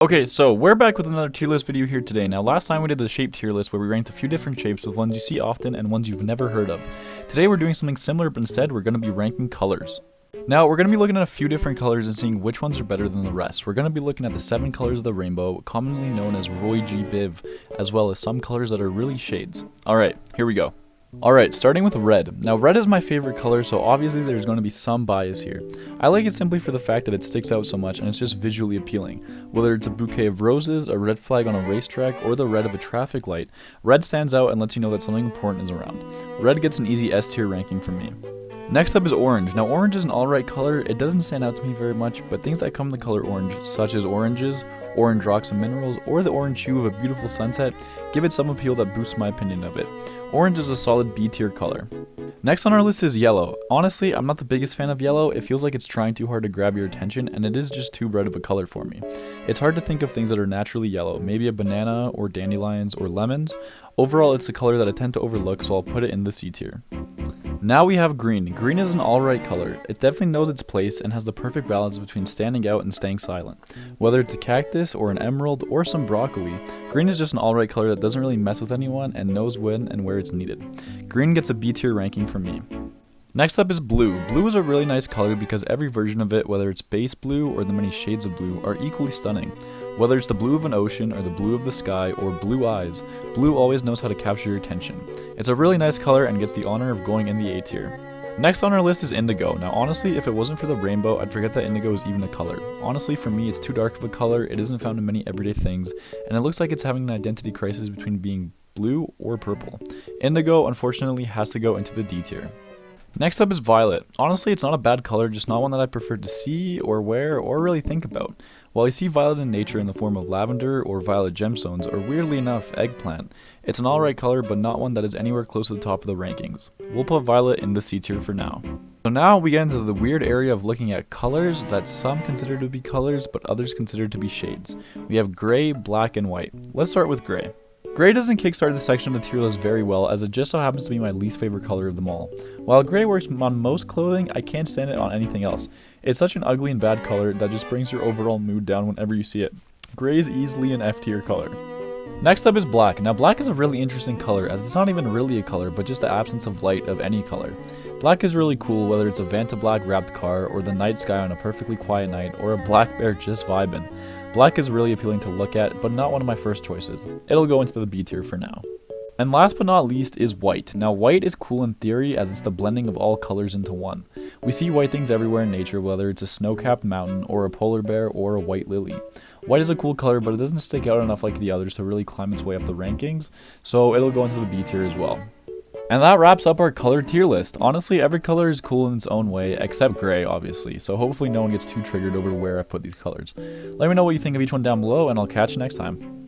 Okay, so we're back with another tier list video here today. Now, last time we did the shape tier list where we ranked a few different shapes with ones you see often and ones you've never heard of. Today we're doing something similar, but instead we're going to be ranking colors. Now, we're going to be looking at a few different colors and seeing which ones are better than the rest. We're going to be looking at the 7 colors of the rainbow, commonly known as Roy G. Biv, as well as some colors that are really shades. Alright, here we go. Alright, starting with red. Now, red is my favorite color, so obviously there's going to be some bias here. I like it simply for the fact that it sticks out so much and it's just visually appealing. Whether it's a bouquet of roses, a red flag on a racetrack, or the red of a traffic light, red stands out and lets you know that something important is around. Red gets an easy S tier ranking from me. Next up is orange. Now, orange is an alright color. It doesn't stand out to me very much, but things that come in the color orange, such as oranges, orange rocks and minerals, or the orange hue of a beautiful sunset, give it some appeal that boosts my opinion of it. Orange is a solid B tier color. Next on our list is yellow. Honestly, I'm not the biggest fan of yellow. It feels like it's trying too hard to grab your attention, and it is just too bright of a color for me. It's hard to think of things that are naturally yellow, maybe a banana or dandelions or lemons. Overall, it's a color that I tend to overlook, so I'll put it in the C tier. Now we have green. Green is an alright color. It definitely knows its place and has the perfect balance between standing out and staying silent. Whether it's a cactus or an emerald or some broccoli, green is just an alright color that doesn't really mess with anyone and knows when and where it's needed. Green gets a B tier ranking from me. Next up is blue. Blue is a really nice color because every version of it, whether it's base blue or the many shades of blue, are equally stunning. Whether it's the blue of an ocean or the blue of the sky or blue eyes, blue always knows how to capture your attention. It's a really nice color and gets the honor of going in the A tier. Next on our list is indigo. Now honestly, if it wasn't for the rainbow, I'd forget that indigo is even a color. Honestly, for me, it's too dark of a color, it isn't found in many everyday things, and it looks like it's having an identity crisis between being blue or purple. Indigo, unfortunately, has to go into the D tier. Next up is violet. Honestly, it's not a bad color, just not one that I prefer to see or wear or really think about. While I see violet in nature in the form of lavender or violet gemstones or weirdly enough eggplant, it's an alright color but not one that is anywhere close to the top of the rankings. We'll put violet in the C tier for now. So now we get into the weird area of looking at colors that some consider to be colors but others consider to be shades. We have gray, black, and white. Let's start with gray. Gray doesn't kickstart this section of the tier list very well, as it just so happens to be my least favorite color of them all. While gray works on most clothing, I can't stand it on anything else. It's such an ugly and bad color that just brings your overall mood down whenever you see it. Gray is easily an F tier color. Next up is black. Now black is a really interesting color, as it's not even really a color, but just the absence of light of any color. Black is really cool, whether it's a Vanta black wrapped car, or the night sky on a perfectly quiet night, or a black bear just vibing. Black is really appealing to look at, but not one of my first choices. It'll go into the B tier for now. And last but not least is white. Now white is cool in theory, as it's the blending of all colors into one. We see white things everywhere in nature, whether it's a snow-capped mountain, or a polar bear, or a white lily. White is a cool color, but it doesn't stick out enough like the others to really climb its way up the rankings, so it'll go into the B tier as well. And that wraps up our color tier list. Honestly, every color is cool in its own way, except gray, obviously, so hopefully no one gets too triggered over where I've put these colors. Let me know what you think of each one down below, and I'll catch you next time.